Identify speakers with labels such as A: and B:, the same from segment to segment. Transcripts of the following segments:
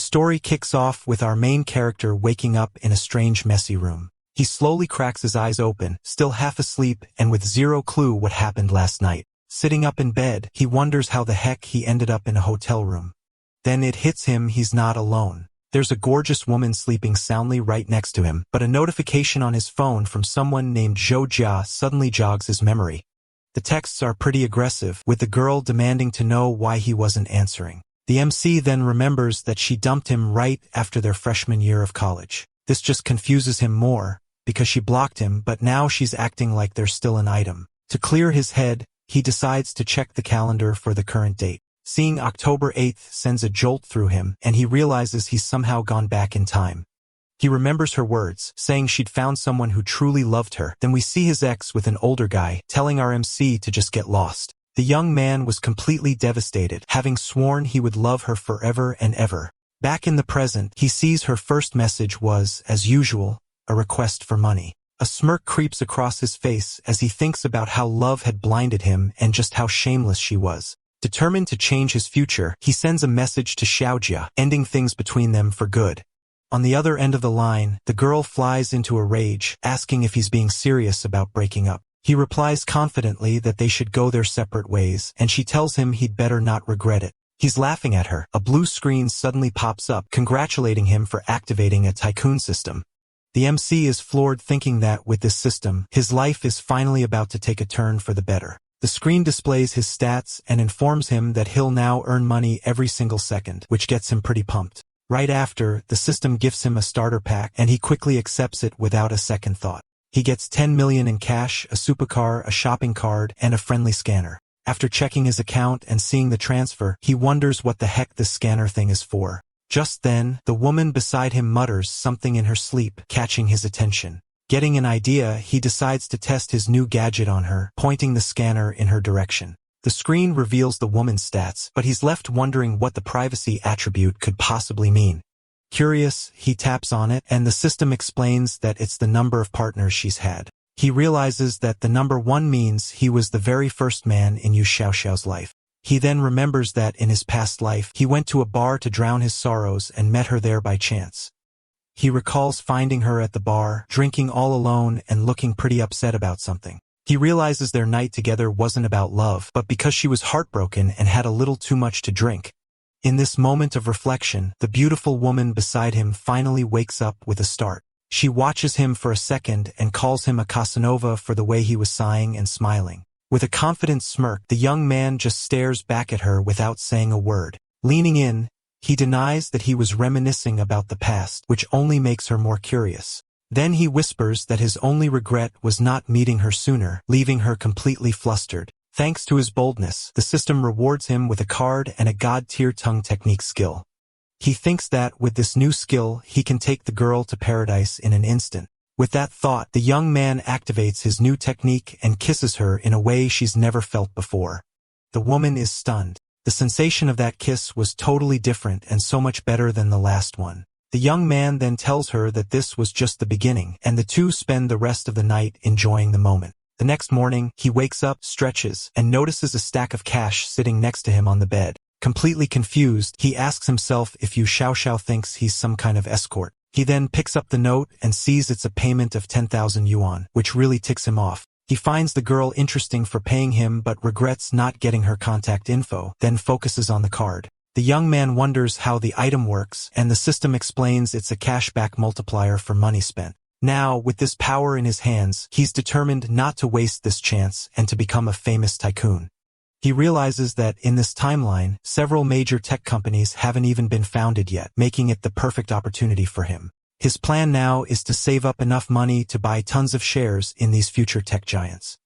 A: story kicks off with our main character waking up in a strange, messy room. He slowly cracks his eyes open, still half asleep and with zero clue what happened last night. Sitting up in bed, he wonders how the heck he ended up in a hotel room. Then it hits him he's not alone. There's a gorgeous woman sleeping soundly right next to him, but a notification on his phone from someone named Zhou Jia suddenly jogs his memory. The texts are pretty aggressive, with the girl demanding to know why he wasn't answering. The MC then remembers that she dumped him right after their freshman year of college. This just confuses him more, because she blocked him but now she's acting like they're still an item. To clear his head, he decides to check the calendar for the current date. Seeing October 8th sends a jolt through him and he realizes he's somehow gone back in time. He remembers her words, saying she'd found someone who truly loved her. Then we see his ex with an older guy, telling our MC to just get lost. The young man was completely devastated, having sworn he would love her forever and ever. Back in the present, he sees her first message was, as usual, a request for money. A smirk creeps across his face as he thinks about how love had blinded him and just how shameless she was. Determined to change his future, he sends a message to Xiaojia, ending things between them for good. On the other end of the line, the girl flies into a rage, asking if he's being serious about breaking up. He replies confidently that they should go their separate ways, and she tells him he'd better not regret it. He's laughing at her. A blue screen suddenly pops up, congratulating him for activating a tycoon system. The MC is floored, thinking that, with this system, his life is finally about to take a turn for the better. The screen displays his stats and informs him that he'll now earn money every single second, which gets him pretty pumped. Right after, the system gifts him a starter pack, and he quickly accepts it without a second thought. He gets 10 million in cash, a supercar, a shopping card, and a friendly scanner. After checking his account and seeing the transfer, he wonders what the heck this scanner thing is for. Just then, the woman beside him mutters something in her sleep, catching his attention. Getting an idea, he decides to test his new gadget on her, pointing the scanner in her direction. The screen reveals the woman's stats, but he's left wondering what the privacy attribute could possibly mean. Curious, he taps on it, and the system explains that it's the number of partners she's had. He realizes that the number 1 means he was the very first man in Yu Xiaoxiao's life. He then remembers that in his past life, he went to a bar to drown his sorrows and met her there by chance. He recalls finding her at the bar, drinking all alone and looking pretty upset about something. He realizes their night together wasn't about love, but because she was heartbroken and had a little too much to drink. In this moment of reflection, the beautiful woman beside him finally wakes up with a start. She watches him for a second and calls him a Casanova for the way he was sighing and smiling. With a confident smirk, the young man just stares back at her without saying a word. Leaning in, he denies that he was reminiscing about the past, which only makes her more curious. Then he whispers that his only regret was not meeting her sooner, leaving her completely flustered. Thanks to his boldness, the system rewards him with a card and a god-tier tongue technique skill. He thinks that, with this new skill, he can take the girl to paradise in an instant. With that thought, the young man activates his new technique and kisses her in a way she's never felt before. The woman is stunned. The sensation of that kiss was totally different and so much better than the last one. The young man then tells her that this was just the beginning, and the two spend the rest of the night enjoying the moment. The next morning, he wakes up, stretches, and notices a stack of cash sitting next to him on the bed. Completely confused, he asks himself if Yu Xiaoxiao thinks he's some kind of escort. He then picks up the note and sees it's a payment of 10,000 yuan, which really ticks him off. He finds the girl interesting for paying him but regrets not getting her contact info, then focuses on the card. The young man wonders how the item works, and the system explains it's a cashback multiplier for money spent. Now, with this power in his hands, he's determined not to waste this chance and to become a famous tycoon. He realizes that, in this timeline, several major tech companies haven't even been founded yet, making it the perfect opportunity for him. His plan now is to save up enough money to buy tons of shares in these future tech giants.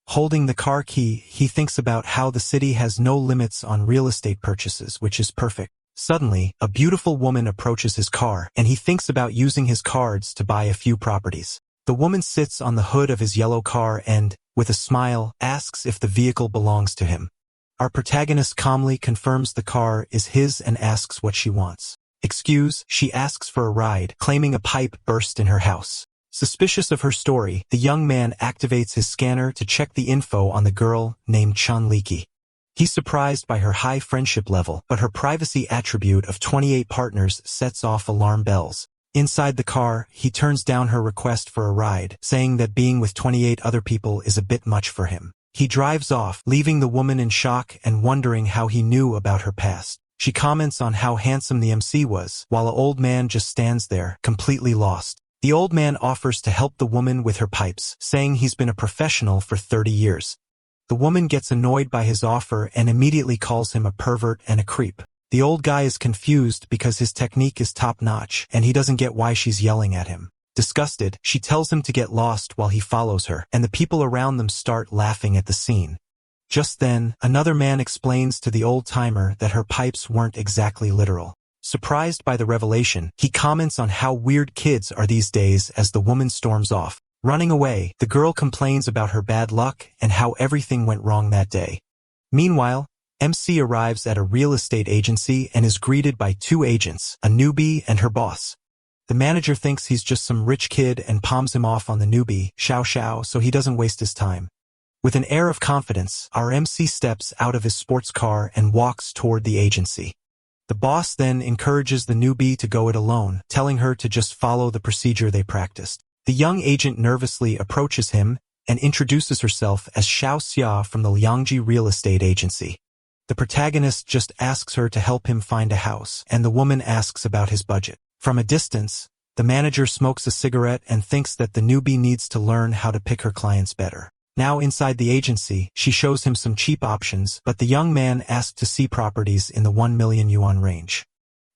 A: Holding the car key, he thinks about how the city has no limits on real estate purchases, which is perfect. Suddenly, a beautiful woman approaches his car, and he thinks about using his cards to buy a few properties. The woman sits on the hood of his yellow car and, with a smile, asks if the vehicle belongs to him. Our protagonist calmly confirms the car is his and asks what she wants. Excuse, she asks for a ride, claiming a pipe burst in her house. Suspicious of her story, the young man activates his scanner to check the info on the girl named Chan Liki. He's surprised by her high friendship level, but her privacy attribute of 28 partners sets off alarm bells. Inside the car, he turns down her request for a ride, saying that being with 28 other people is a bit much for him. He drives off, leaving the woman in shock and wondering how he knew about her past. She comments on how handsome the MC was, while an old man just stands there, completely lost. The old man offers to help the woman with her pipes, saying he's been a professional for 30 years. The woman gets annoyed by his offer and immediately calls him a pervert and a creep. The old guy is confused because his technique is top-notch, and he doesn't get why she's yelling at him. Disgusted, she tells him to get lost while he follows her, and the people around them start laughing at the scene. Just then, another man explains to the old-timer that her pipes weren't exactly literal. Surprised by the revelation, he comments on how weird kids are these days as the woman storms off. Running away, the girl complains about her bad luck and how everything went wrong that day. Meanwhile, MC arrives at a real estate agency and is greeted by two agents, a newbie and her boss. The manager thinks he's just some rich kid and palms him off on the newbie, Xiao, so he doesn't waste his time. With an air of confidence, our MC steps out of his sports car and walks toward the agency. The boss then encourages the newbie to go it alone, telling her to just follow the procedure they practiced. The young agent nervously approaches him and introduces herself as Xiao Xia from the Liangji real estate agency. The protagonist just asks her to help him find a house, and the woman asks about his budget. From a distance, the manager smokes a cigarette and thinks that the newbie needs to learn how to pick her clients better. Now inside the agency, she shows him some cheap options, but the young man asks to see properties in the 1 million yuan range.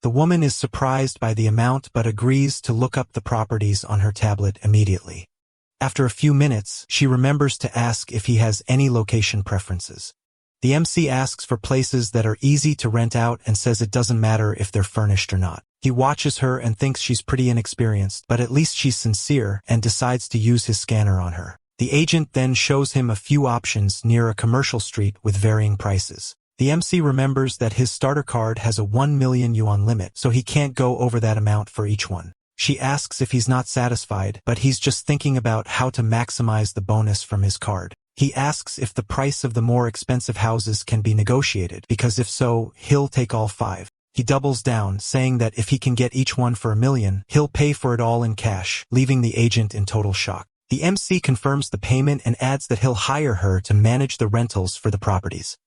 A: The woman is surprised by the amount but agrees to look up the properties on her tablet immediately. After a few minutes, she remembers to ask if he has any location preferences. The MC asks for places that are easy to rent out and says it doesn't matter if they're furnished or not. He watches her and thinks she's pretty inexperienced, but at least she's sincere and decides to use his scanner on her. The agent then shows him a few options near a commercial street with varying prices. The MC remembers that his starter card has a 1 million yuan limit, so he can't go over that amount for each one. She asks if he's not satisfied, but he's just thinking about how to maximize the bonus from his card. He asks if the price of the more expensive houses can be negotiated, because if so, he'll take all 5. He doubles down, saying that if he can get each one for 1 million, he'll pay for it all in cash, leaving the agent in total shock. The MC confirms the payment and adds that he'll hire her to manage the rentals for the properties.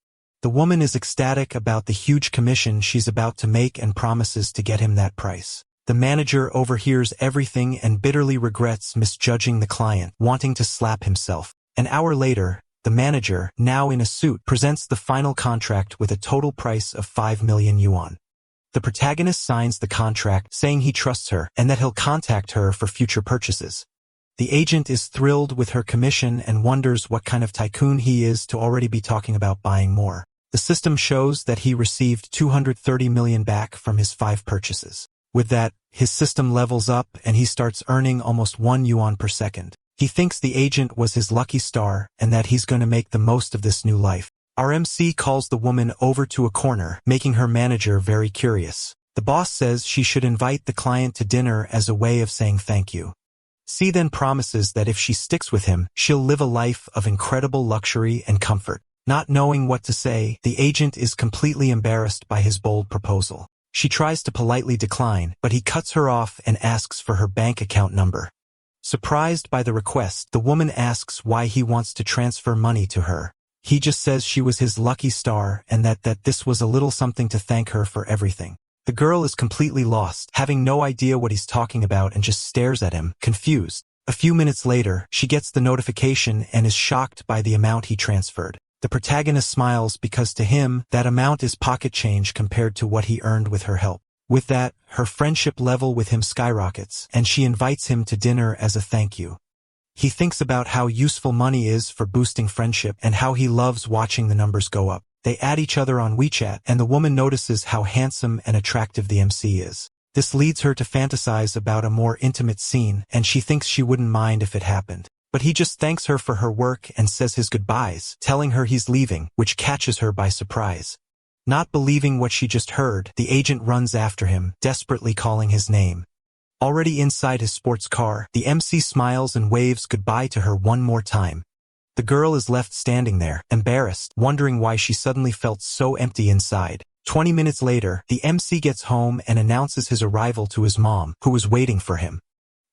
A: The woman is ecstatic about the huge commission she's about to make and promises to get him that price. The manager overhears everything and bitterly regrets misjudging the client, wanting to slap himself. An hour later, the manager, now in a suit, presents the final contract with a total price of 5 million yuan. The protagonist signs the contract, saying he trusts her and that he'll contact her for future purchases. The agent is thrilled with her commission and wonders what kind of tycoon he is to already be talking about buying more. The system shows that he received 230 million back from his 5 purchases. With that, his system levels up and he starts earning almost 1 yuan per second. He thinks the agent was his lucky star and that he's going to make the most of this new life. Our MC calls the woman over to a corner, making her manager very curious. The boss says she should invite the client to dinner as a way of saying thank you. C then promises that if she sticks with him, she'll live a life of incredible luxury and comfort. Not knowing what to say, the agent is completely embarrassed by his bold proposal. She tries to politely decline, but he cuts her off and asks for her bank account number. Surprised by the request, the woman asks why he wants to transfer money to her. He just says she was his lucky star and that this was a little something to thank her for everything. The girl is completely lost, having no idea what he's talking about and just stares at him, confused. A few minutes later, she gets the notification and is shocked by the amount he transferred. The protagonist smiles because to him, that amount is pocket change compared to what he earned with her help. With that, her friendship level with him skyrockets, and she invites him to dinner as a thank you. He thinks about how useful money is for boosting friendship and how he loves watching the numbers go up. They add each other on WeChat, and the woman notices how handsome and attractive the MC is. This leads her to fantasize about a more intimate scene, and she thinks she wouldn't mind if it happened. But he just thanks her for her work and says his goodbyes, telling her he's leaving, which catches her by surprise. Not believing what she just heard, the agent runs after him, desperately calling his name. Already inside his sports car, the MC smiles and waves goodbye to her one more time. The girl is left standing there, embarrassed, wondering why she suddenly felt so empty inside. 20 minutes later, the MC gets home and announces his arrival to his mom, who was waiting for him.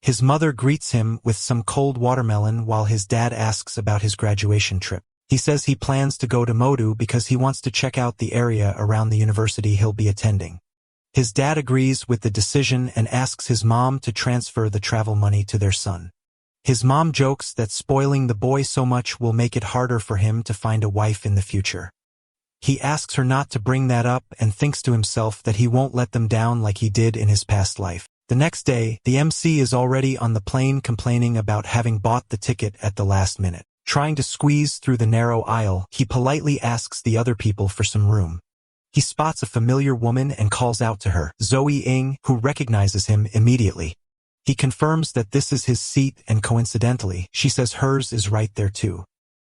A: His mother greets him with some cold watermelon while his dad asks about his graduation trip. He says he plans to go to Modu because he wants to check out the area around the university he'll be attending. His dad agrees with the decision and asks his mom to transfer the travel money to their son. His mom jokes that spoiling the boy so much will make it harder for him to find a wife in the future. He asks her not to bring that up and thinks to himself that he won't let them down like he did in his past life. The next day, the MC is already on the plane complaining about having bought the ticket at the last minute. Trying to squeeze through the narrow aisle, he politely asks the other people for some room. He spots a familiar woman and calls out to her, Zoe Ng, who recognizes him immediately. He confirms that this is his seat and coincidentally, she says hers is right there too.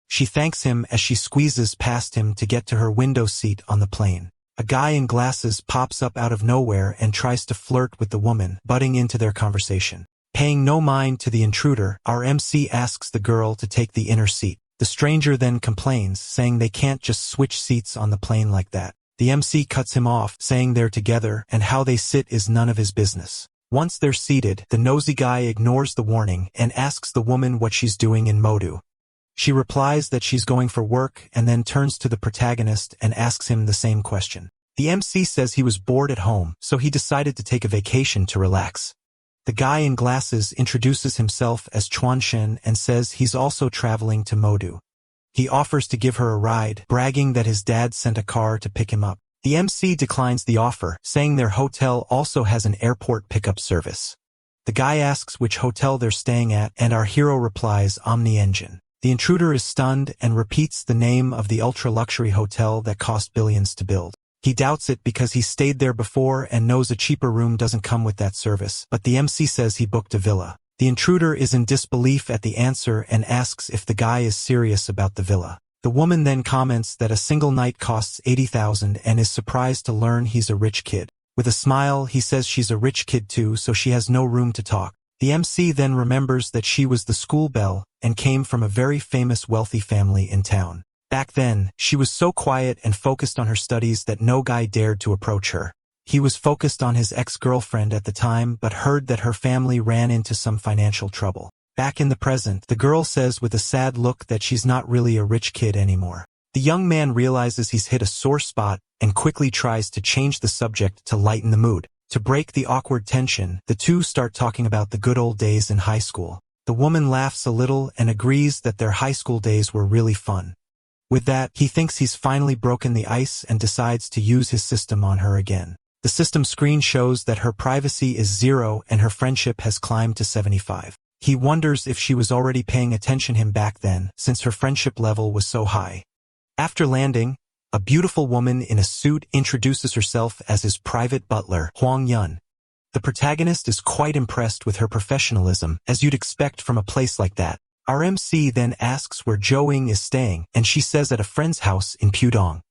A: She thanks him as she squeezes past him to get to her window seat on the plane. A guy in glasses pops up out of nowhere and tries to flirt with the woman, butting into their conversation. Paying no mind to the intruder, our MC asks the girl to take the inner seat. The stranger then complains, saying they can't just switch seats on the plane like that. The MC cuts him off, saying they're together and how they sit is none of his business. Once they're seated, the nosy guy ignores the warning and asks the woman what she's doing in Modu. She replies that she's going for work and then turns to the protagonist and asks him the same question. The MC says he was bored at home, so he decided to take a vacation to relax. The guy in glasses introduces himself as Chuanshen and says he's also traveling to Modu. He offers to give her a ride, bragging that his dad sent a car to pick him up. The MC declines the offer, saying their hotel also has an airport pickup service. The guy asks which hotel they're staying at, and our hero replies Omni Engine. The intruder is stunned and repeats the name of the ultra-luxury hotel that cost billions to build. He doubts it because he stayed there before and knows a cheaper room doesn't come with that service, but the MC says he booked a villa. The intruder is in disbelief at the answer and asks if the guy is serious about the villa. The woman then comments that a single night costs 80,000 and is surprised to learn he's a rich kid. With a smile, he says she's a rich kid too, so she has no room to talk. The MC then remembers that she was the school belle and came from a very famous wealthy family in town. Back then, she was so quiet and focused on her studies that no guy dared to approach her. He was focused on his ex-girlfriend at the time but heard that her family ran into some financial trouble. Back in the present, the girl says with a sad look that she's not really a rich kid anymore. The young man realizes he's hit a sore spot and quickly tries to change the subject to lighten the mood. To break the awkward tension, the two start talking about the good old days in high school. The woman laughs a little and agrees that their high school days were really fun. With that, he thinks he's finally broken the ice and decides to use his system on her again. The system screen shows that her privacy is 0 and her friendship has climbed to 75. He wonders if she was already paying attention to him back then, since her friendship level was so high. After landing, a beautiful woman in a suit introduces herself as his private butler, Huang Yun. The protagonist is quite impressed with her professionalism, as you'd expect from a place like that. Our MC then asks where Zhou is staying, and she says at a friend's house in Pudong.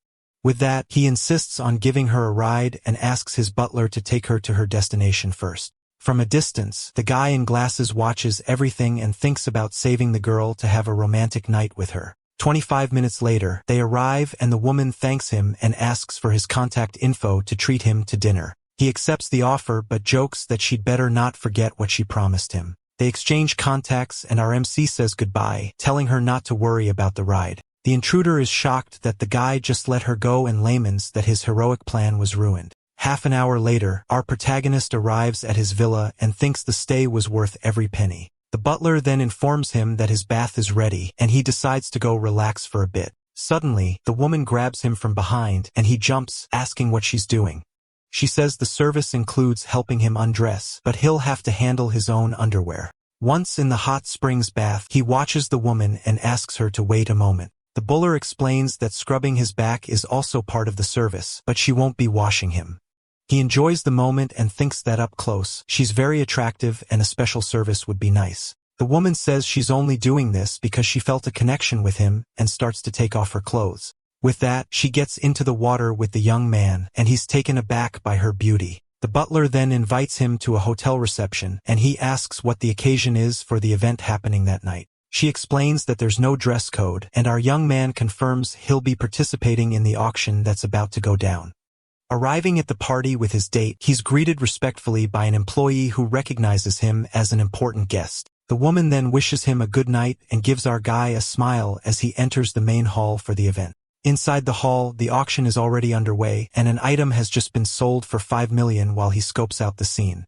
A: With that, he insists on giving her a ride and asks his butler to take her to her destination first. From a distance, the guy in glasses watches everything and thinks about saving the girl to have a romantic night with her. 25 minutes later, they arrive and the woman thanks him and asks for his contact info to treat him to dinner. He accepts the offer but jokes that she'd better not forget what she promised him. They exchange contacts and our MC says goodbye, telling her not to worry about the ride. The intruder is shocked that the guy just let her go and laments that his heroic plan was ruined. Half an hour later, our protagonist arrives at his villa and thinks the stay was worth every penny. The butler then informs him that his bath is ready, and he decides to go relax for a bit. Suddenly, the woman grabs him from behind, and he jumps, asking what she's doing. She says the service includes helping him undress, but he'll have to handle his own underwear. Once in the hot springs bath, he watches the woman and asks her to wait a moment. The butler explains that scrubbing his back is also part of the service, but she won't be washing him. He enjoys the moment and thinks that up close, she's very attractive and a special service would be nice. The woman says she's only doing this because she felt a connection with him and starts to take off her clothes. With that, she gets into the water with the young man and he's taken aback by her beauty. The butler then invites him to a hotel reception and he asks what the occasion is for the event happening that night. She explains that there's no dress code, and our young man confirms he'll be participating in the auction that's about to go down. Arriving at the party with his date, he's greeted respectfully by an employee who recognizes him as an important guest. The woman then wishes him a good night and gives our guy a smile as he enters the main hall for the event. Inside the hall, the auction is already underway, and an item has just been sold for 5 million while he scopes out the scene.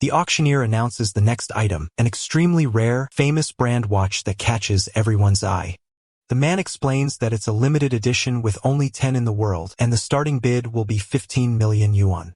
A: The auctioneer announces the next item, an extremely rare, famous brand watch that catches everyone's eye. The man explains that it's a limited edition with only 10 in the world, and the starting bid will be 15 million yuan.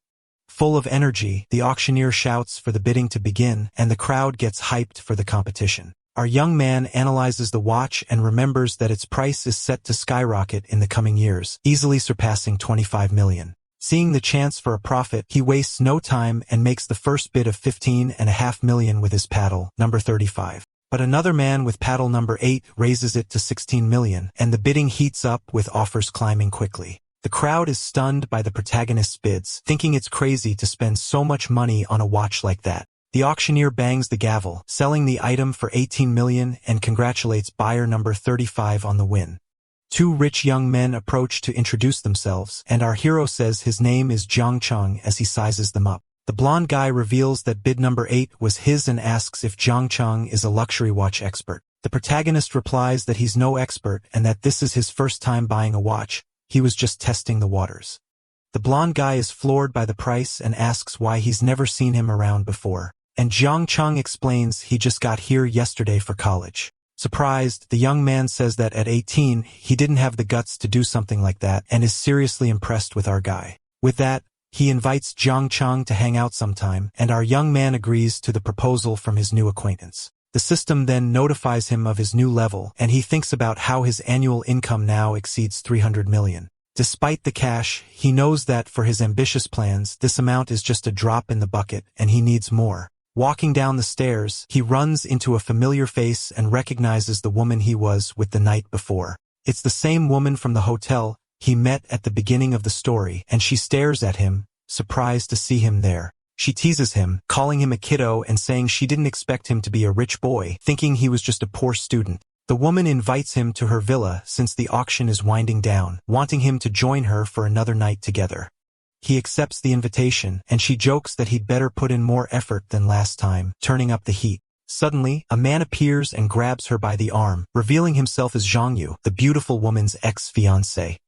A: Full of energy, the auctioneer shouts for the bidding to begin, and the crowd gets hyped for the competition. Our young man analyzes the watch and remembers that its price is set to skyrocket in the coming years, easily surpassing 25 million. Seeing the chance for a profit, he wastes no time and makes the first bid of 15.5 million with his paddle, number 35. But another man with paddle number 8 raises it to 16 million, and the bidding heats up with offers climbing quickly. The crowd is stunned by the protagonist's bids, thinking it's crazy to spend so much money on a watch like that. The auctioneer bangs the gavel, selling the item for 18 million and congratulates buyer number 35 on the win. Two rich young men approach to introduce themselves, and our hero says his name is Jiang Cheng as he sizes them up. The blonde guy reveals that bid number 8 was his and asks if Jiang Cheng is a luxury watch expert. The protagonist replies that he's no expert and that this is his first time buying a watch. He was just testing the waters. The blonde guy is floored by the price and asks why he's never seen him around before. And Jiang Cheng explains he just got here yesterday for college. Surprised, the young man says that at 18, he didn't have the guts to do something like that and is seriously impressed with our guy. With that, he invites Jiang Cheng to hang out sometime, and our young man agrees to the proposal from his new acquaintance. The system then notifies him of his new level, and he thinks about how his annual income now exceeds 300 million. Despite the cash, he knows that for his ambitious plans, this amount is just a drop in the bucket, and he needs more. Walking down the stairs, he runs into a familiar face and recognizes the woman he was with the night before. It's the same woman from the hotel he met at the beginning of the story, and she stares at him, surprised to see him there. She teases him, calling him a kiddo and saying she didn't expect him to be a rich boy, thinking he was just a poor student. The woman invites him to her villa since the auction is winding down, wanting him to join her for another night together. He accepts the invitation, and she jokes that he'd better put in more effort than last time, turning up the heat. Suddenly, a man appears and grabs her by the arm, revealing himself as Zhang Yu, the beautiful woman's ex-fiancé.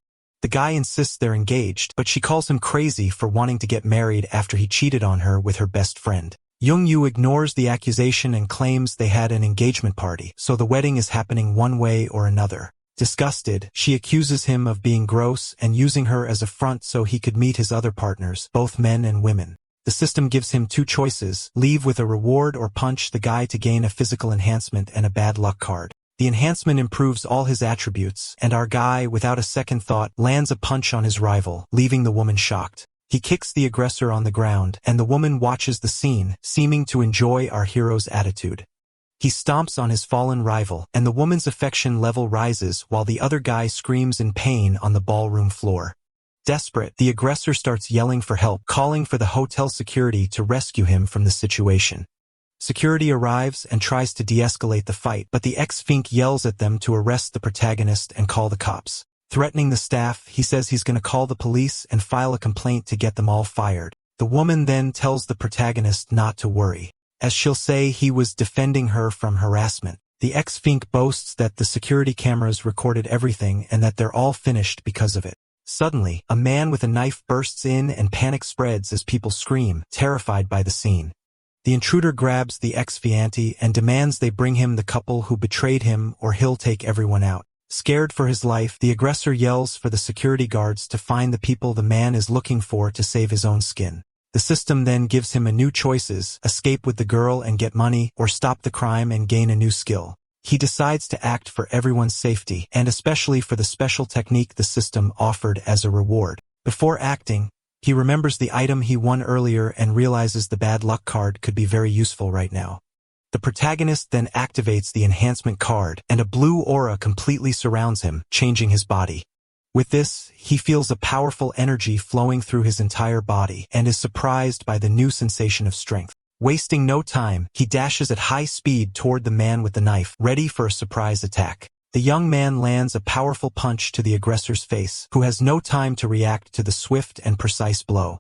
A: The guy insists they're engaged, but she calls him crazy for wanting to get married after he cheated on her with her best friend. Jung Yu ignores the accusation and claims they had an engagement party, so the wedding is happening one way or another. Disgusted, she accuses him of being gross and using her as a front so he could meet his other partners, both men and women. The system gives him two choices: leave with a reward or punch the guy to gain a physical enhancement and a bad luck card. The enhancement improves all his attributes, and our guy, without a second thought, lands a punch on his rival, leaving the woman shocked. He kicks the aggressor on the ground, and the woman watches the scene, seeming to enjoy our hero's attitude. He stomps on his fallen rival, and the woman's affection level rises while the other guy screams in pain on the ballroom floor. Desperate, the aggressor starts yelling for help, calling for the hotel security to rescue him from the situation. Security arrives and tries to de-escalate the fight, but the ex-fink yells at them to arrest the protagonist and call the cops. Threatening the staff, he says he's going to call the police and file a complaint to get them all fired. The woman then tells the protagonist not to worry, as she'll say he was defending her from harassment. The ex-fink boasts that the security cameras recorded everything and that they're all finished because of it. Suddenly, a man with a knife bursts in and panic spreads as people scream, terrified by the scene. The intruder grabs the ex-fiancée and demands they bring him the couple who betrayed him or he'll take everyone out. Scared for his life, the aggressor yells for the security guards to find the people the man is looking for to save his own skin. The system then gives him a new choices: escape with the girl and get money, or stop the crime and gain a new skill. He decides to act for everyone's safety, and especially for the special technique the system offered as a reward. Before acting, he remembers the item he won earlier and realizes the bad luck card could be very useful right now. The protagonist then activates the enhancement card, and a blue aura completely surrounds him, changing his body. With this, he feels a powerful energy flowing through his entire body and is surprised by the new sensation of strength. Wasting no time, he dashes at high speed toward the man with the knife, ready for a surprise attack. The young man lands a powerful punch to the aggressor's face, who has no time to react to the swift and precise blow.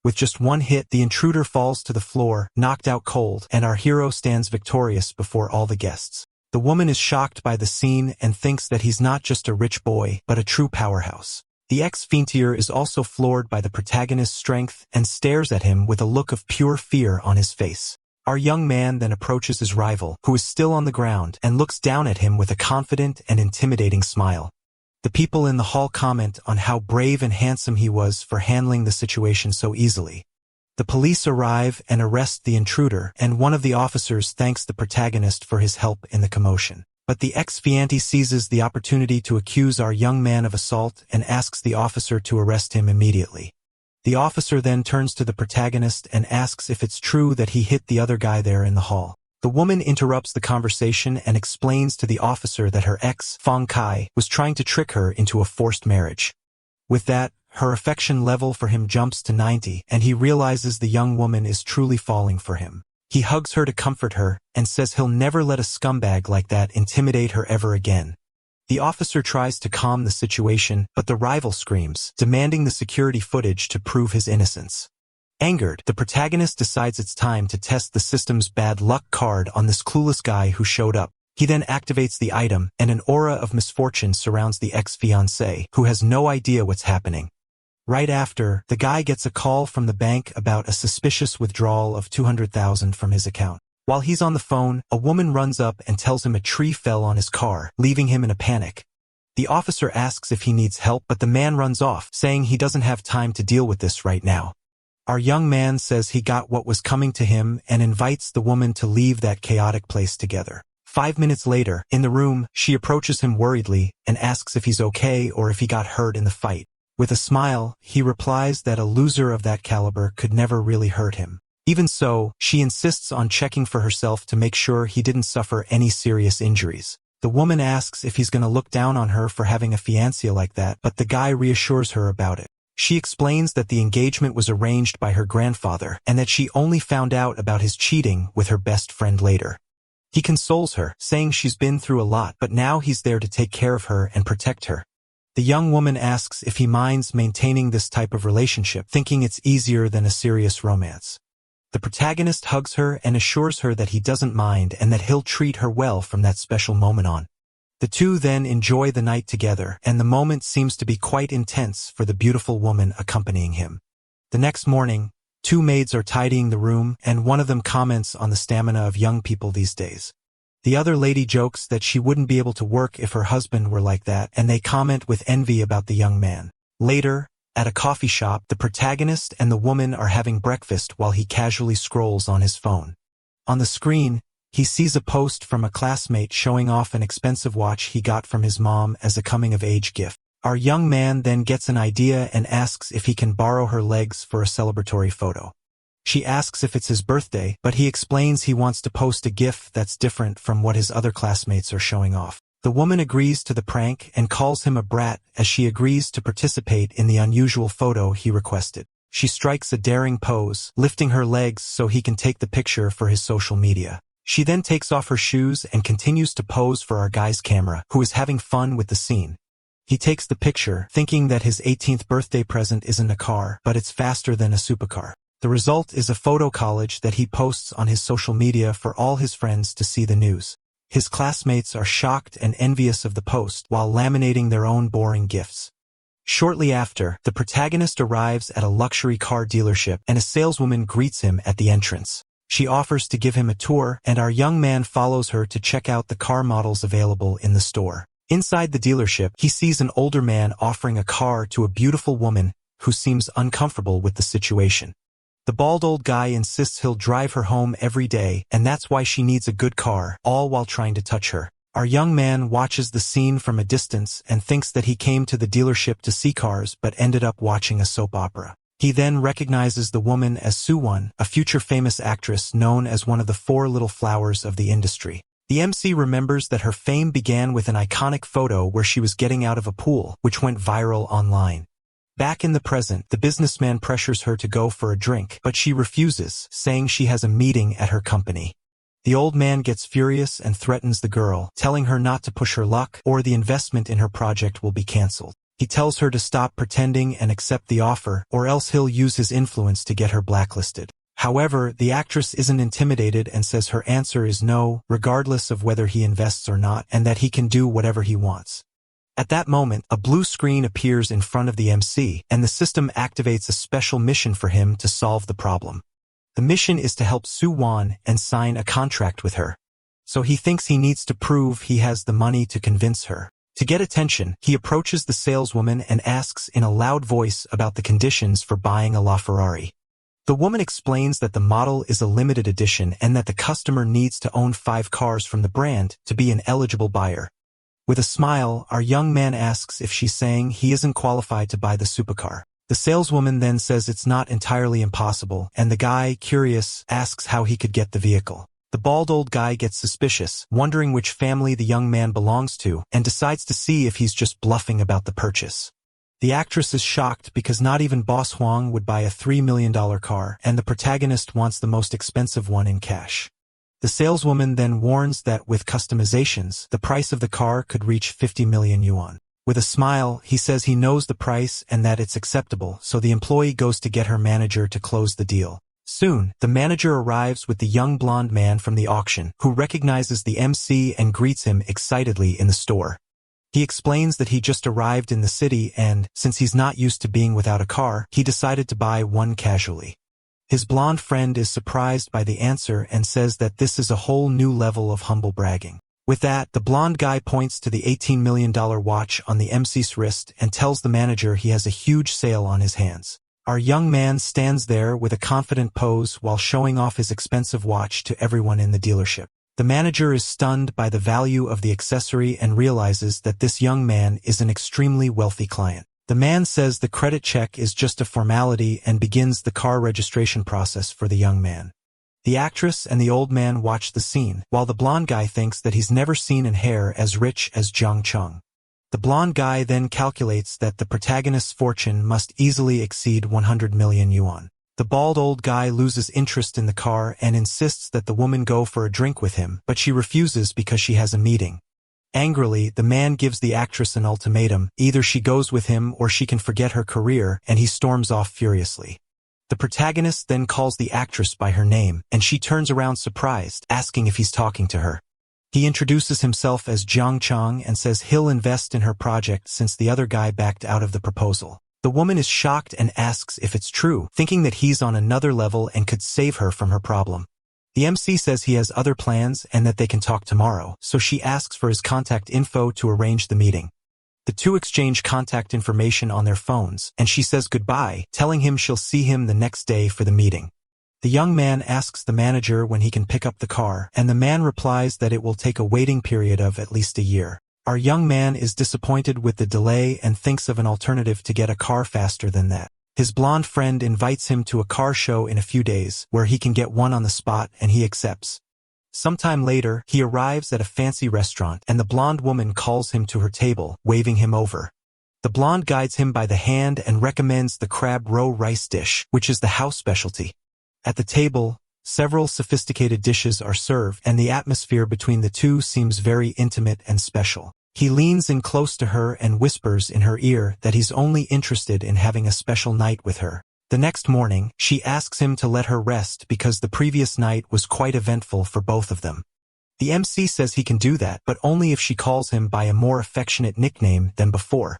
A: With just one hit, the intruder falls to the floor, knocked out cold, and our hero stands victorious before all the guests. The woman is shocked by the scene and thinks that he's not just a rich boy, but a true powerhouse. The ex-fientier is also floored by the protagonist's strength and stares at him with a look of pure fear on his face. Our young man then approaches his rival, who is still on the ground, and looks down at him with a confident and intimidating smile. The people in the hall comment on how brave and handsome he was for handling the situation so easily. The police arrive and arrest the intruder, and one of the officers thanks the protagonist for his help in the commotion. But the ex-fiancé seizes the opportunity to accuse our young man of assault and asks the officer to arrest him immediately. The officer then turns to the protagonist and asks if it's true that he hit the other guy there in the hall. The woman interrupts the conversation and explains to the officer that her ex, Fong Kai, was trying to trick her into a forced marriage. With that, her affection level for him jumps to 90, and he realizes the young woman is truly falling for him. He hugs her to comfort her and says he'll never let a scumbag like that intimidate her ever again. The officer tries to calm the situation, but the rival screams, demanding the security footage to prove his innocence. Angered, the protagonist decides it's time to test the system's bad luck card on this clueless guy who showed up. He then activates the item, and an aura of misfortune surrounds the ex-fiancé, who has no idea what's happening. Right after, the guy gets a call from the bank about a suspicious withdrawal of $200,000 from his account. While he's on the phone, a woman runs up and tells him a tree fell on his car, leaving him in a panic. The officer asks if he needs help, but the man runs off, saying he doesn't have time to deal with this right now. Our young man says he got what was coming to him and invites the woman to leave that chaotic place together. 5 minutes later, in the room, she approaches him worriedly and asks if he's okay or if he got hurt in the fight. With a smile, he replies that a loser of that caliber could never really hurt him. Even so, she insists on checking for herself to make sure he didn't suffer any serious injuries. The woman asks if he's gonna look down on her for having a fiancé like that, but the guy reassures her about it. She explains that the engagement was arranged by her grandfather and that she only found out about his cheating with her best friend later. He consoles her, saying she's been through a lot, but now he's there to take care of her and protect her. The young woman asks if he minds maintaining this type of relationship, thinking it's easier than a serious romance. The protagonist hugs her and assures her that he doesn't mind and that he'll treat her well from that special moment on. The two then enjoy the night together, and the moment seems to be quite intense for the beautiful woman accompanying him. The next morning, two maids are tidying the room, and one of them comments on the stamina of young people these days. The other lady jokes that she wouldn't be able to work if her husband were like that, and they comment with envy about the young man. Later, at a coffee shop, the protagonist and the woman are having breakfast while he casually scrolls on his phone. On the screen, he sees a post from a classmate showing off an expensive watch he got from his mom as a coming-of-age gift. Our young man then gets an idea and asks if he can borrow her legs for a celebratory photo. She asks if it's his birthday, but he explains he wants to post a GIF that's different from what his other classmates are showing off. The woman agrees to the prank and calls him a brat as she agrees to participate in the unusual photo he requested. She strikes a daring pose, lifting her legs so he can take the picture for his social media. She then takes off her shoes and continues to pose for our guy's camera, who is having fun with the scene. He takes the picture, thinking that his 18th birthday present isn't a car, but it's faster than a supercar. The result is a photo collage that he posts on his social media for all his friends to see the news. His classmates are shocked and envious of the post while laminating their own boring gifts. Shortly after, the protagonist arrives at a luxury car dealership and a saleswoman greets him at the entrance. She offers to give him a tour, and our young man follows her to check out the car models available in the store. Inside the dealership, he sees an older man offering a car to a beautiful woman who seems uncomfortable with the situation. The bald old guy insists he'll drive her home every day, and that's why she needs a good car, all while trying to touch her. Our young man watches the scene from a distance and thinks that he came to the dealership to see cars but ended up watching a soap opera. He then recognizes the woman as Soo-won, a future famous actress known as one of the 4 little flowers of the industry. The MC remembers that her fame began with an iconic photo where she was getting out of a pool, which went viral online. Back in the present, the businessman pressures her to go for a drink, but she refuses, saying she has a meeting at her company. The old man gets furious and threatens the girl, telling her not to push her luck or the investment in her project will be cancelled. He tells her to stop pretending and accept the offer, or else he'll use his influence to get her blacklisted. However, the actress isn't intimidated and says her answer is no, regardless of whether he invests or not, and that he can do whatever he wants. At that moment, a blue screen appears in front of the MC, and the system activates a special mission for him to solve the problem. The mission is to help Soo-won and sign a contract with her. So he thinks he needs to prove he has the money to convince her. To get attention, he approaches the saleswoman and asks in a loud voice about the conditions for buying a LaFerrari. The woman explains that the model is a limited edition and that the customer needs to own 5 cars from the brand to be an eligible buyer. With a smile, our young man asks if she's saying he isn't qualified to buy the supercar. The saleswoman then says it's not entirely impossible, and the guy, curious, asks how he could get the vehicle. The bald old guy gets suspicious, wondering which family the young man belongs to, and decides to see if he's just bluffing about the purchase. The actress is shocked because not even Boss Huang would buy a $3 million car, and the protagonist wants the most expensive one in cash. The saleswoman then warns that with customizations, the price of the car could reach 50 million yuan. With a smile, he says he knows the price and that it's acceptable, so the employee goes to get her manager to close the deal. Soon, the manager arrives with the young blonde man from the auction, who recognizes the MC and greets him excitedly in the store. He explains that he just arrived in the city and, since he's not used to being without a car, he decided to buy one casually. His blonde friend is surprised by the answer and says that this is a whole new level of humble bragging. With that, the blonde guy points to the $18 million watch on the MC's wrist and tells the manager he has a huge sale on his hands. Our young man stands there with a confident pose while showing off his expensive watch to everyone in the dealership. The manager is stunned by the value of the accessory and realizes that this young man is an extremely wealthy client. The man says the credit check is just a formality and begins the car registration process for the young man. The actress and the old man watch the scene, while the blonde guy thinks that he's never seen an heir as rich as Jiang Chung. The blonde guy then calculates that the protagonist's fortune must easily exceed 100 million yuan. The bald old guy loses interest in the car and insists that the woman go for a drink with him, but she refuses because she has a meeting. Angrily, the man gives the actress an ultimatum: either she goes with him or she can forget her career, and he storms off furiously. The protagonist then calls the actress by her name, and she turns around surprised, asking if he's talking to her. He introduces himself as Jiang Chang and says he'll invest in her project since the other guy backed out of the proposal. The woman is shocked and asks if it's true, thinking that he's on another level and could save her from her problem. The MC says he has other plans and that they can talk tomorrow, so she asks for his contact info to arrange the meeting. The two exchange contact information on their phones, and she says goodbye, telling him she'll see him the next day for the meeting. The young man asks the manager when he can pick up the car, and the man replies that it will take a waiting period of at least a year. Our young man is disappointed with the delay and thinks of an alternative to get a car faster than that. His blonde friend invites him to a car show in a few days, where he can get one on the spot, and he accepts. Sometime later, he arrives at a fancy restaurant, and the blonde woman calls him to her table, waving him over. The blonde guides him by the hand and recommends the crab roe rice dish, which is the house specialty. At the table, several sophisticated dishes are served, and the atmosphere between the two seems very intimate and special. He leans in close to her and whispers in her ear that he's only interested in having a special night with her. The next morning, she asks him to let her rest because the previous night was quite eventful for both of them. The MC says he can do that, but only if she calls him by a more affectionate nickname than before.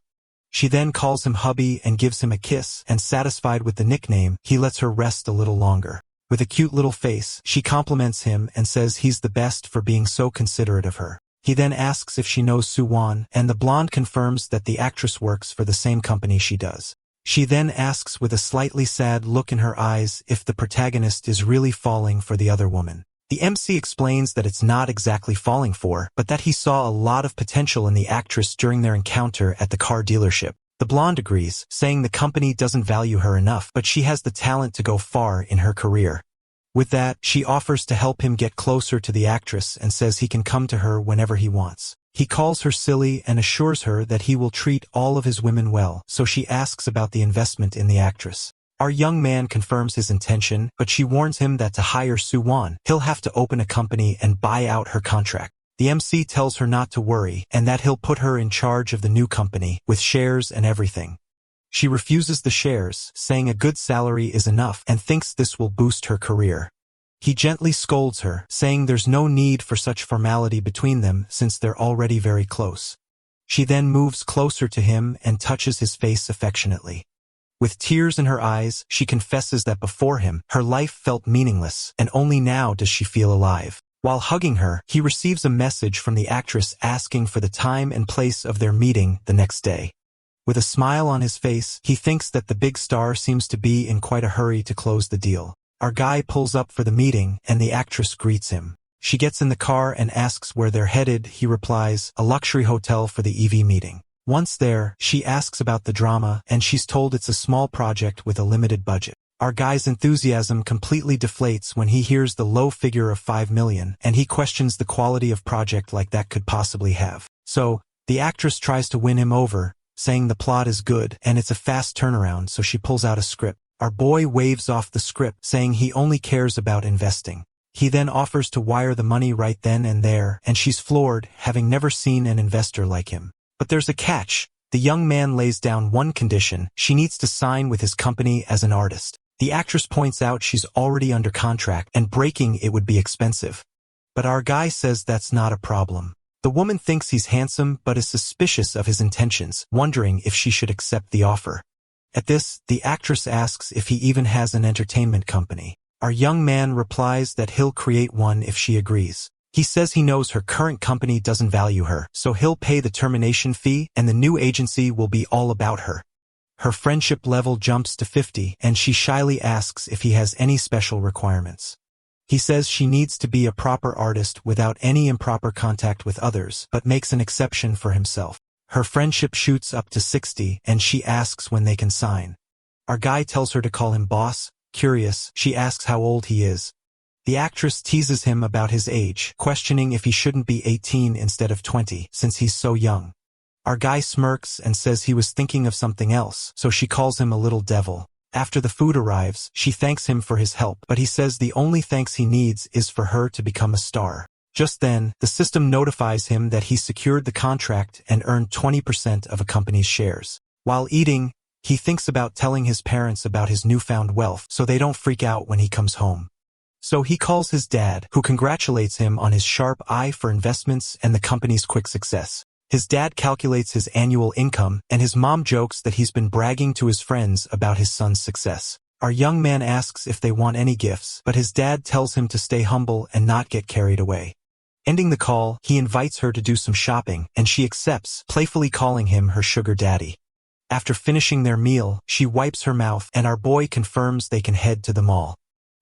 A: She then calls him hubby and gives him a kiss, and satisfied with the nickname, he lets her rest a little longer. With a cute little face, she compliments him and says he's the best for being so considerate of her. He then asks if she knows Soo-won, and the blonde confirms that the actress works for the same company she does. She then asks with a slightly sad look in her eyes if the protagonist is really falling for the other woman. The MC explains that it's not exactly falling for, but that he saw a lot of potential in the actress during their encounter at the car dealership. The blonde agrees, saying the company doesn't value her enough, but she has the talent to go far in her career. With that, she offers to help him get closer to the actress and says he can come to her whenever he wants. He calls her silly and assures her that he will treat all of his women well, so she asks about the investment in the actress. Our young man confirms his intention, but she warns him that to hire Suwon, he'll have to open a company and buy out her contract. The MC tells her not to worry, and that he'll put her in charge of the new company, with shares and everything. She refuses the shares, saying a good salary is enough and thinks this will boost her career. He gently scolds her, saying there's no need for such formality between them since they're already very close. She then moves closer to him and touches his face affectionately. With tears in her eyes, she confesses that before him, her life felt meaningless, and only now does she feel alive. While hugging her, he receives a message from the actress asking for the time and place of their meeting the next day. With a smile on his face, he thinks that the big star seems to be in quite a hurry to close the deal. Our guy pulls up for the meeting, and the actress greets him. She gets in the car and asks where they're headed. He replies, a luxury hotel for the EV meeting. Once there, she asks about the drama, and she's told it's a small project with a limited budget. Our guy's enthusiasm completely deflates when he hears the low figure of 5 million, and he questions the quality of project like that could possibly have. So, the actress tries to win him over, saying the plot is good and it's a fast turnaround, so she pulls out a script. Our boy waves off the script, saying he only cares about investing. He then offers to wire the money right then and there, and she's floored, having never seen an investor like him. But there's a catch. The young man lays down one condition: she needs to sign with his company as an artist. The actress points out she's already under contract, and breaking it would be expensive. But our guy says that's not a problem. The woman thinks he's handsome but is suspicious of his intentions, wondering if she should accept the offer. At this, the actress asks if he even has an entertainment company. Our young man replies that he'll create one if she agrees. He says he knows her current company doesn't value her, so he'll pay the termination fee and the new agency will be all about her. Her friendship level jumps to 50, and she shyly asks if he has any special requirements. He says she needs to be a proper artist without any improper contact with others, but makes an exception for himself. Her friendship shoots up to 60, and she asks when they can sign. Our guy tells her to call him boss. Curious, she asks how old he is. The actress teases him about his age, questioning if he shouldn't be 18 instead of 20, since he's so young. Our guy smirks and says he was thinking of something else, so she calls him a little devil. After the food arrives, she thanks him for his help, but he says the only thanks he needs is for her to become a star. Just then, the system notifies him that he secured the contract and earned 20% of a company's shares. While eating, he thinks about telling his parents about his newfound wealth so they don't freak out when he comes home. So he calls his dad, who congratulates him on his sharp eye for investments and the company's quick success. His dad calculates his annual income, and his mom jokes that he's been bragging to his friends about his son's success. Our young man asks if they want any gifts, but his dad tells him to stay humble and not get carried away. Ending the call, he invites her to do some shopping, and she accepts, playfully calling him her sugar daddy. After finishing their meal, she wipes her mouth, and our boy confirms they can head to the mall.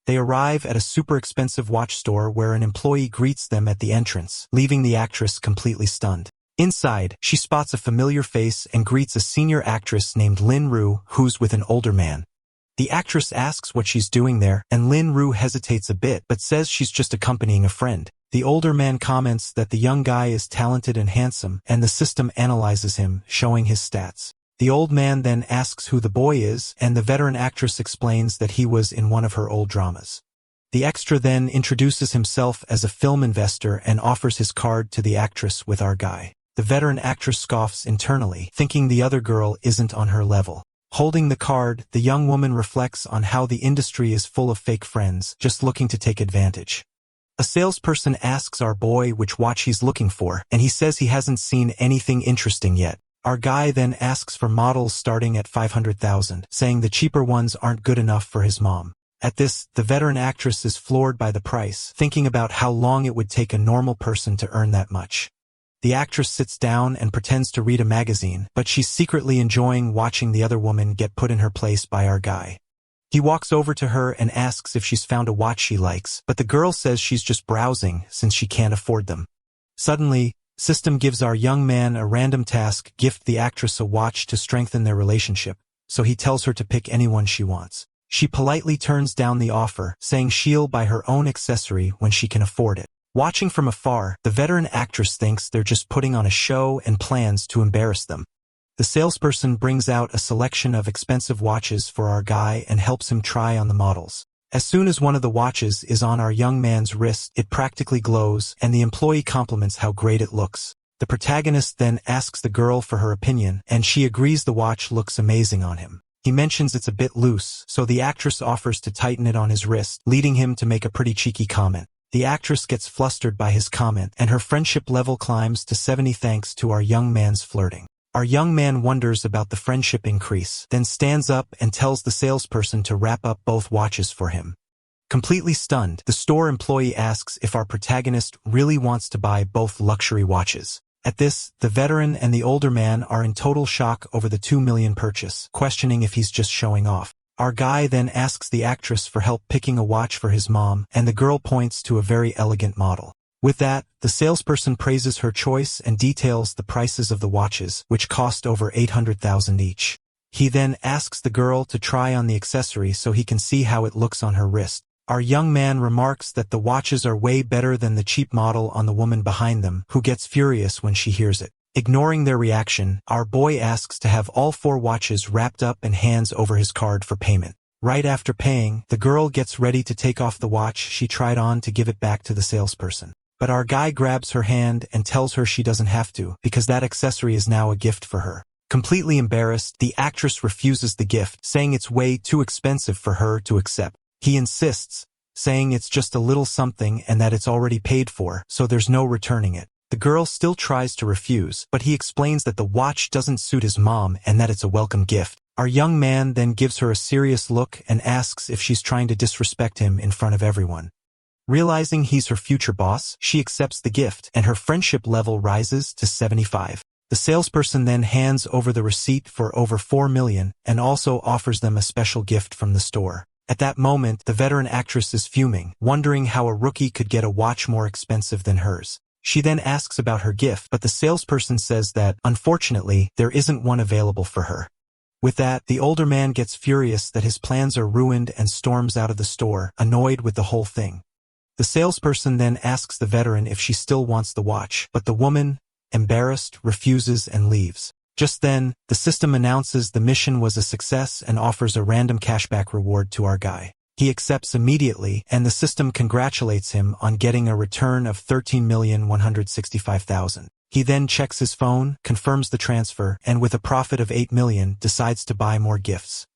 A: They arrive at a super expensive watch store where an employee greets them at the entrance, leaving the actress completely stunned. Inside, she spots a familiar face and greets a senior actress named Lin Ru, who's with an older man. The actress asks what she's doing there, and Lin Ru hesitates a bit but says she's just accompanying a friend. The older man comments that the young guy is talented and handsome, and the system analyzes him, showing his stats. The old man then asks who the boy is, and the veteran actress explains that he was in one of her old dramas. The extra then introduces himself as a film investor and offers his card to the actress with our guy. The veteran actress scoffs internally, thinking the other girl isn't on her level. Holding the card, the young woman reflects on how the industry is full of fake friends, just looking to take advantage. A salesperson asks our boy which watch he's looking for, and he says he hasn't seen anything interesting yet. Our guy then asks for models starting at 500,000, saying the cheaper ones aren't good enough for his mom. At this, the veteran actress is floored by the price, thinking about how long it would take a normal person to earn that much. The actress sits down and pretends to read a magazine, but she's secretly enjoying watching the other woman get put in her place by our guy. He walks over to her and asks if she's found a watch she likes, but the girl says she's just browsing since she can't afford them. Suddenly, system gives our young man a random task: gift the actress a watch to strengthen their relationship, so he tells her to pick anyone she wants. She politely turns down the offer, saying she'll buy her own accessory when she can afford it. Watching from afar, the veteran actress thinks they're just putting on a show and plans to embarrass them. The salesperson brings out a selection of expensive watches for our guy and helps him try on the models. As soon as one of the watches is on our young man's wrist, it practically glows, and the employee compliments how great it looks. The protagonist then asks the girl for her opinion, and she agrees the watch looks amazing on him. He mentions it's a bit loose, so the actress offers to tighten it on his wrist, leading him to make a pretty cheeky comment. The actress gets flustered by his comment, and her friendship level climbs to 70 thanks to our young man's flirting. Our young man wonders about the friendship increase, then stands up and tells the salesperson to wrap up both watches for him. Completely stunned, the store employee asks if our protagonist really wants to buy both luxury watches. At this, the veteran and the older man are in total shock over the $2 million purchase, questioning if he's just showing off. Our guy then asks the actress for help picking a watch for his mom, and the girl points to a very elegant model. With that, the salesperson praises her choice and details the prices of the watches, which cost over $800,000 each. He then asks the girl to try on the accessory so he can see how it looks on her wrist. Our young man remarks that the watches are way better than the cheap model on the woman behind them, who gets furious when she hears it. Ignoring their reaction, our boy asks to have all 4 watches wrapped up and hands over his card for payment. Right after paying, the girl gets ready to take off the watch she tried on to give it back to the salesperson. But our guy grabs her hand and tells her she doesn't have to, because that accessory is now a gift for her. Completely embarrassed, the actress refuses the gift, saying it's way too expensive for her to accept. He insists, saying it's just a little something and that it's already paid for, so there's no returning it. The girl still tries to refuse, but he explains that the watch doesn't suit his mom and that it's a welcome gift. Our young man then gives her a serious look and asks if she's trying to disrespect him in front of everyone. Realizing he's her future boss, she accepts the gift, and her friendship level rises to 75. The salesperson then hands over the receipt for over $4 million and also offers them a special gift from the store. At that moment, the veteran actress is fuming, wondering how a rookie could get a watch more expensive than hers. She then asks about her gift, but the salesperson says that, unfortunately, there isn't one available for her. With that, the older man gets furious that his plans are ruined and storms out of the store, annoyed with the whole thing. The salesperson then asks the veteran if she still wants the watch, but the woman, embarrassed, refuses and leaves. Just then, the system announces the mission was a success and offers a random cashback reward to our guy. He accepts immediately, and the system congratulates him on getting a return of $13,165,000. He then checks his phone, confirms the transfer, and with a profit of $8 million, decides to buy more gifts.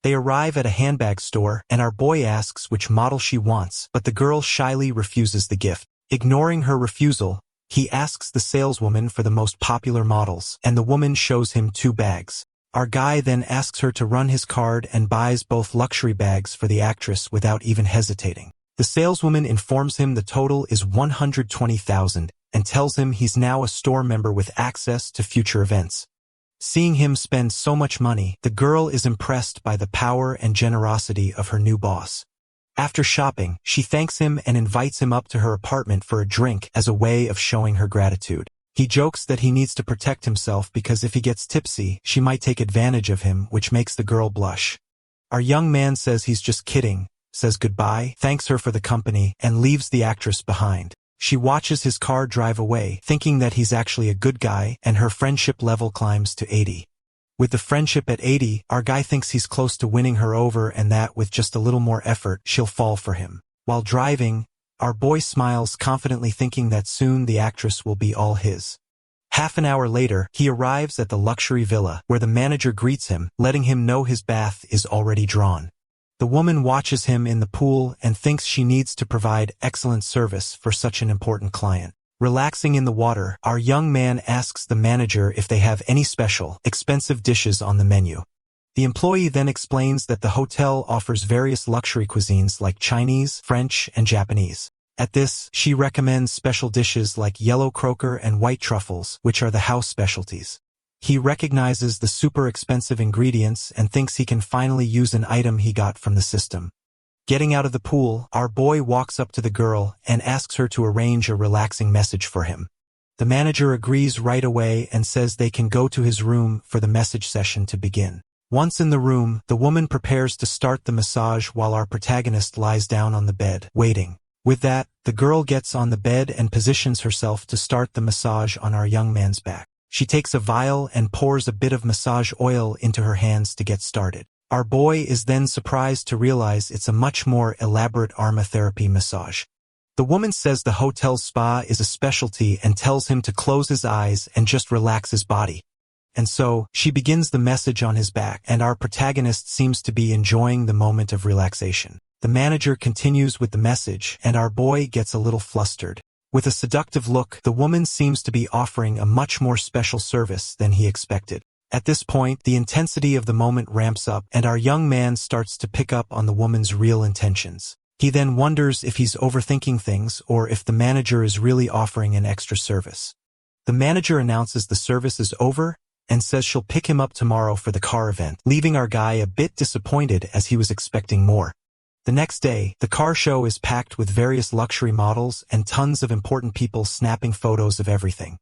A: They arrive at a handbag store, and our boy asks which model she wants, but the girl shyly refuses the gift. Ignoring her refusal, he asks the saleswoman for the most popular models, and the woman shows him 2 bags. Our guy then asks her to run his card and buys both luxury bags for the actress without even hesitating. The saleswoman informs him the total is $120,000 and tells him he's now a store member with access to future events. Seeing him spend so much money, the girl is impressed by the power and generosity of her new boss. After shopping, she thanks him and invites him up to her apartment for a drink as a way of showing her gratitude. He jokes that he needs to protect himself because if he gets tipsy, she might take advantage of him, which makes the girl blush. Our young man says he's just kidding, says goodbye, thanks her for the company, and leaves the actress behind. She watches his car drive away, thinking that he's actually a good guy, and her friendship level climbs to 80. With the friendship at 80, our guy thinks he's close to winning her over and that with just a little more effort, she'll fall for him. While driving, our boy smiles confidently thinking that soon the actress will be all his. Half an hour later, he arrives at the luxury villa, where the manager greets him, letting him know his bath is already drawn. The woman watches him in the pool and thinks she needs to provide excellent service for such an important client. Relaxing in the water, our young man asks the manager if they have any special, expensive dishes on the menu. The employee then explains that the hotel offers various luxury cuisines like Chinese, French, and Japanese. At this, she recommends special dishes like yellow croaker and white truffles, which are the house specialties. He recognizes the super expensive ingredients and thinks he can finally use an item he got from the system. Getting out of the pool, our boy walks up to the girl and asks her to arrange a relaxing message for him. The manager agrees right away and says they can go to his room for the message session to begin. Once in the room, the woman prepares to start the massage while our protagonist lies down on the bed, waiting. With that, the girl gets on the bed and positions herself to start the massage on our young man's back. She takes a vial and pours a bit of massage oil into her hands to get started. Our boy is then surprised to realize it's a much more elaborate aromatherapy massage. The woman says the hotel's spa is a specialty and tells him to close his eyes and just relax his body. And so, she begins the message on his back, and our protagonist seems to be enjoying the moment of relaxation. The manager continues with the message, and our boy gets a little flustered. With a seductive look, the woman seems to be offering a much more special service than he expected. At this point, the intensity of the moment ramps up, and our young man starts to pick up on the woman's real intentions. He then wonders if he's overthinking things or if the manager is really offering an extra service. The manager announces the service is over and says she'll pick him up tomorrow for the car event, leaving our guy a bit disappointed as he was expecting more. The next day, the car show is packed with various luxury models and tons of important people snapping photos of everything.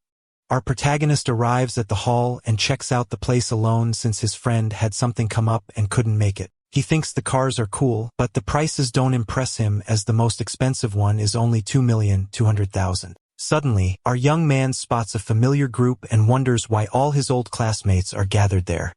A: Our protagonist arrives at the hall and checks out the place alone since his friend had something come up and couldn't make it. He thinks the cars are cool, but the prices don't impress him as the most expensive one is only $2,200,000. Suddenly, our young man spots a familiar group and wonders why all his old classmates are gathered there.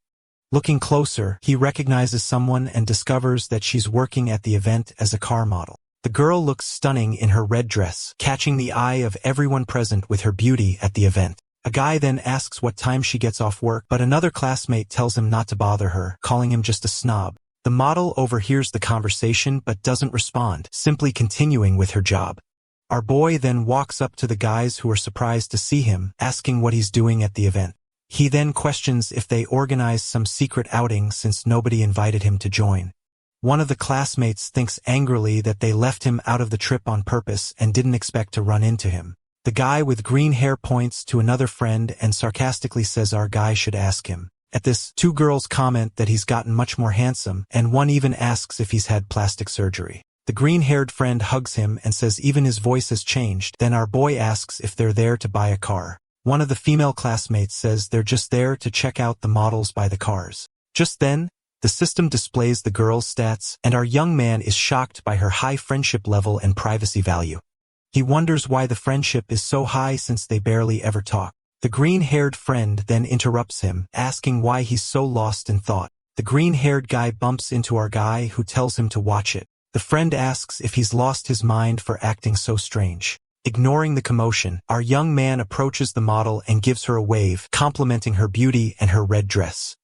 A: Looking closer, he recognizes someone and discovers that she's working at the event as a car model. The girl looks stunning in her red dress, catching the eye of everyone present with her beauty at the event. A guy then asks what time she gets off work, but another classmate tells him not to bother her, calling him just a snob. The model overhears the conversation but doesn't respond, simply continuing with her job. Our boy then walks up to the guys who are surprised to see him, asking what he's doing at the event. He then questions if they organized some secret outing since nobody invited him to join. One of the classmates thinks angrily that they left him out of the trip on purpose and didn't expect to run into him. The guy with green hair points to another friend and sarcastically says our guy should ask him. At this, two girls comment that he's gotten much more handsome, and one even asks if he's had plastic surgery. The green-haired friend hugs him and says even his voice has changed. Then our boy asks if they're there to buy a car. One of the female classmates says they're just there to check out the models by the cars. Just then, the system displays the girl's stats, and our young man is shocked by her high friendship level and privacy value. He wonders why the friendship is so high since they barely ever talk. The green-haired friend then interrupts him, asking why he's so lost in thought. The green-haired guy bumps into our guy who tells him to watch it. The friend asks if he's lost his mind for acting so strange. Ignoring the commotion, our young man approaches the model and gives her a wave, complimenting her beauty and her red dress.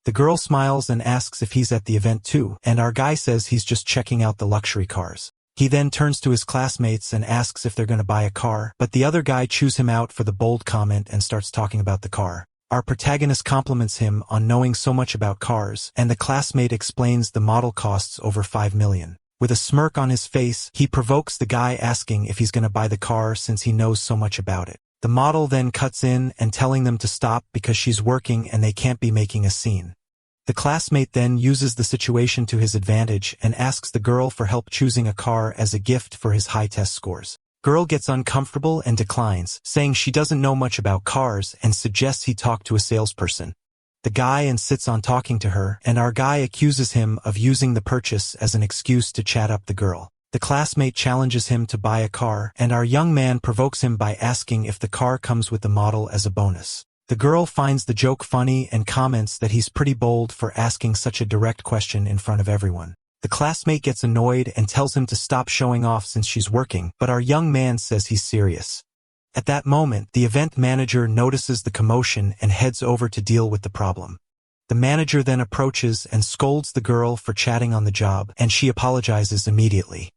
A: The girl smiles and asks if he's at the event too, and our guy says he's just checking out the luxury cars. He then turns to his classmates and asks if they're going to buy a car, but the other guy chews him out for the bold comment and starts talking about the car. Our protagonist compliments him on knowing so much about cars, and the classmate explains the model costs over $5 million. With a smirk on his face, he provokes the guy asking if he's going to buy the car since he knows so much about it. The model then cuts in and telling them to stop because she's working and they can't be making a scene. The classmate then uses the situation to his advantage and asks the girl for help choosing a car as a gift for his high test scores. Girl gets uncomfortable and declines, saying she doesn't know much about cars and suggests he talk to a salesperson. The guy insists on talking to her, and our guy accuses him of using the purchase as an excuse to chat up the girl. The classmate challenges him to buy a car, and our young man provokes him by asking if the car comes with the model as a bonus. The girl finds the joke funny and comments that he's pretty bold for asking such a direct question in front of everyone. The classmate gets annoyed and tells him to stop showing off since she's working, but our young man says he's serious. At that moment, the event manager notices the commotion and heads over to deal with the problem. The manager then approaches and scolds the girl for chatting on the job, and she apologizes immediately.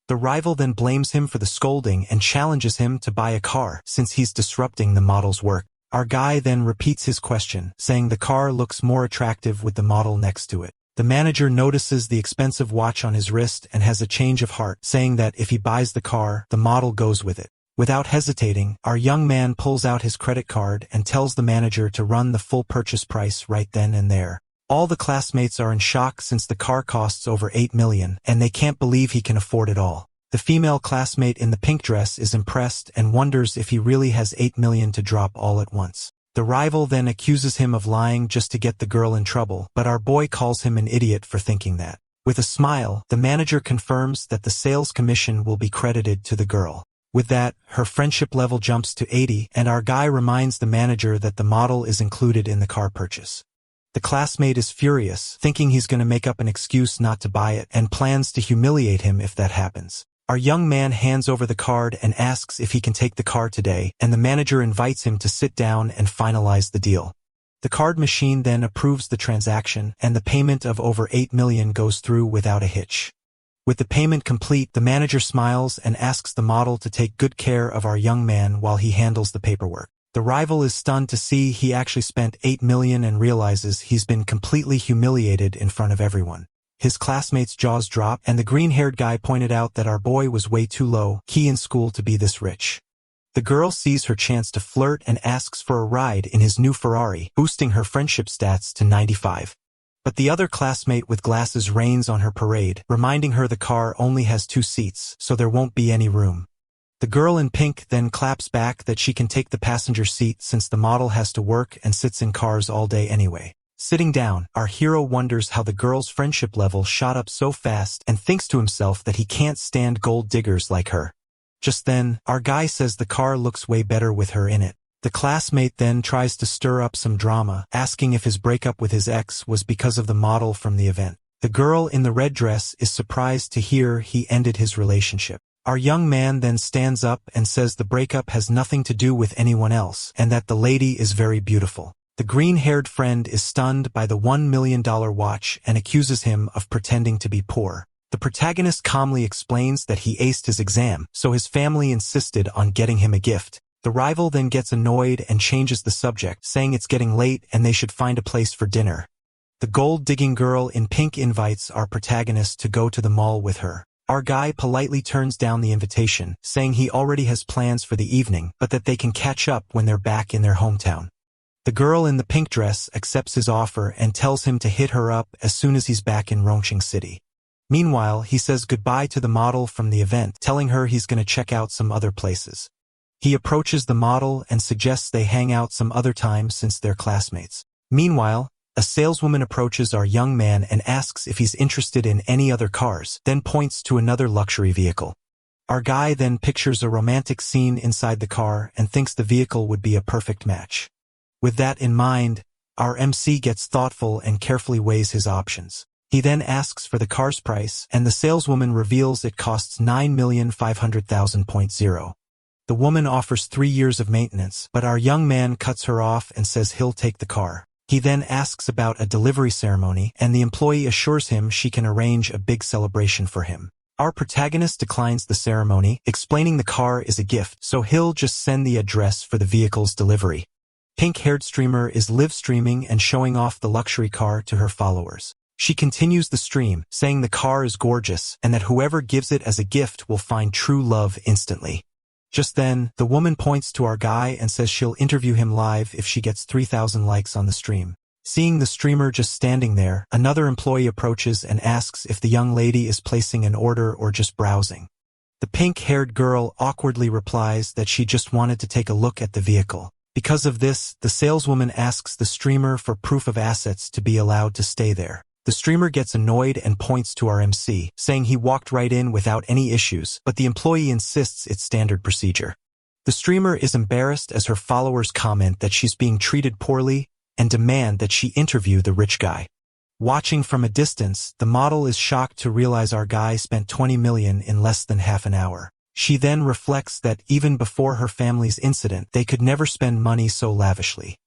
A: The rival then blames him for the scolding and challenges him to buy a car since he's disrupting the model's work. Our guy then repeats his question, saying the car looks more attractive with the model next to it. The manager notices the expensive watch on his wrist and has a change of heart, saying that if he buys the car, the model goes with it. Without hesitating, our young man pulls out his credit card and tells the manager to run the full purchase price right then and there. All the classmates are in shock since the car costs over $8 million, and they can't believe he can afford it all. The female classmate in the pink dress is impressed and wonders if he really has $8 million to drop all at once. The rival then accuses him of lying just to get the girl in trouble, but our boy calls him an idiot for thinking that. With a smile, the manager confirms that the sales commission will be credited to the girl. With that, her friendship level jumps to 80, and our guy reminds the manager that the model is included in the car purchase. The classmate is furious, thinking he's going to make up an excuse not to buy it, and plans to humiliate him if that happens. Our young man hands over the card and asks if he can take the car today, and the manager invites him to sit down and finalize the deal. The card machine then approves the transaction, and the payment of over 8 million goes through without a hitch. With the payment complete, the manager smiles and asks the model to take good care of our young man while he handles the paperwork. The rival is stunned to see he actually spent 8 million and realizes he's been completely humiliated in front of everyone. His classmates' jaws drop, and the green-haired guy pointed out that our boy was way too low key in school to be this rich. The girl sees her chance to flirt and asks for a ride in his new Ferrari, boosting her friendship stats to 95. But the other classmate with glasses rains on her parade, reminding her the car only has 2 seats, so there won't be any room. The girl in pink then claps back that she can take the passenger seat since the model has to work and sits in cars all day anyway. Sitting down, our hero wonders how the girl's friendship level shot up so fast and thinks to himself that he can't stand gold diggers like her. Just then, our guy says the car looks way better with her in it. The classmate then tries to stir up some drama, asking if his breakup with his ex was because of the model from the event. The girl in the red dress is surprised to hear he ended his relationship. Our young man then stands up and says the breakup has nothing to do with anyone else, and that the lady is very beautiful. The green-haired friend is stunned by the $1 million watch and accuses him of pretending to be poor. The protagonist calmly explains that he aced his exam, so his family insisted on getting him a gift. The rival then gets annoyed and changes the subject, saying it's getting late and they should find a place for dinner. The gold-digging girl in pink invites our protagonist to go to the mall with her. Our guy politely turns down the invitation, saying he already has plans for the evening, but that they can catch up when they're back in their hometown. The girl in the pink dress accepts his offer and tells him to hit her up as soon as he's back in Rongqing City. Meanwhile, he says goodbye to the model from the event, telling her he's going to check out some other places. He approaches the model and suggests they hang out some other time since they're classmates. Meanwhile, a saleswoman approaches our young man and asks if he's interested in any other cars, then points to another luxury vehicle. Our guy then pictures a romantic scene inside the car and thinks the vehicle would be a perfect match. With that in mind, our MC gets thoughtful and carefully weighs his options. He then asks for the car's price, and the saleswoman reveals it costs 9,500,000.0. The woman offers 3 years of maintenance, but our young man cuts her off and says he'll take the car. He then asks about a delivery ceremony, and the employee assures him she can arrange a big celebration for him. Our protagonist declines the ceremony, explaining the car is a gift, so he'll just send the address for the vehicle's delivery. Pink-haired streamer is live streaming and showing off the luxury car to her followers. She continues the stream, saying the car is gorgeous and that whoever gives it as a gift will find true love instantly. Just then, the woman points to our guy and says she'll interview him live if she gets 3,000 likes on the stream. Seeing the streamer just standing there, another employee approaches and asks if the young lady is placing an order or just browsing. The pink-haired girl awkwardly replies that she just wanted to take a look at the vehicle. Because of this, the saleswoman asks the streamer for proof of assets to be allowed to stay there. The streamer gets annoyed and points to our MC, saying he walked right in without any issues, but the employee insists it's standard procedure. The streamer is embarrassed as her followers comment that she's being treated poorly and demand that she interview the rich guy. Watching from a distance, the model is shocked to realize our guy spent 20 million in less than half an hour. She then reflects that even before her family's incident, they could never spend money so lavishly.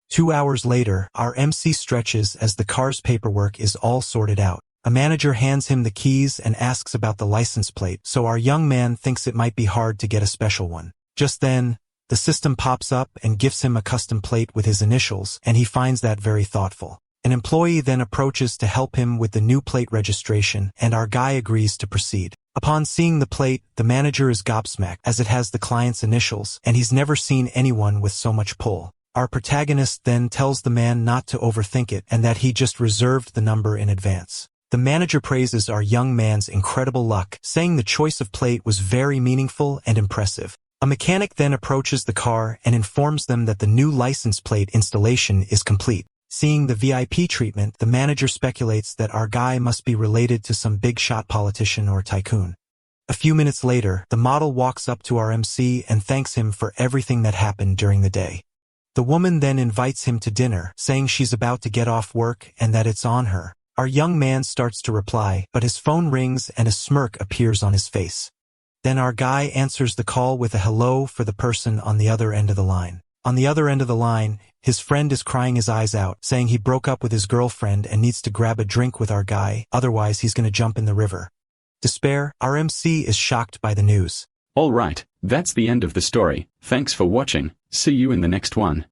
A: 2 hours later, our MC stretches as the car's paperwork is all sorted out. A manager hands him the keys and asks about the license plate, so our young man thinks it might be hard to get a special one. Just then, the system pops up and gives him a custom plate with his initials, and he finds that very thoughtful. An employee then approaches to help him with the new plate registration, and our guy agrees to proceed. Upon seeing the plate, the manager is gobsmacked as it has the client's initials, and he's never seen anyone with so much pull. Our protagonist then tells the man not to overthink it and that he just reserved the number in advance. The manager praises our young man's incredible luck, saying the choice of plate was very meaningful and impressive. A mechanic then approaches the car and informs them that the new license plate installation is complete. Seeing the VIP treatment, the manager speculates that our guy must be related to some big shot politician or tycoon. A few minutes later, the model walks up to our MC and thanks him for everything that happened during the day. The woman then invites him to dinner, saying she's about to get off work and that it's on her. Our young man starts to reply, but his phone rings and a smirk appears on his face. Then our guy answers the call with a hello for the person on the other end of the line. On the other end of the line, his friend is crying his eyes out, saying he broke up with his girlfriend and needs to grab a drink with our guy, otherwise he's gonna jump in the river. Despair, our MC is shocked by the news.
B: Alright, that's the end of the story. Thanks for watching. See you in the next one.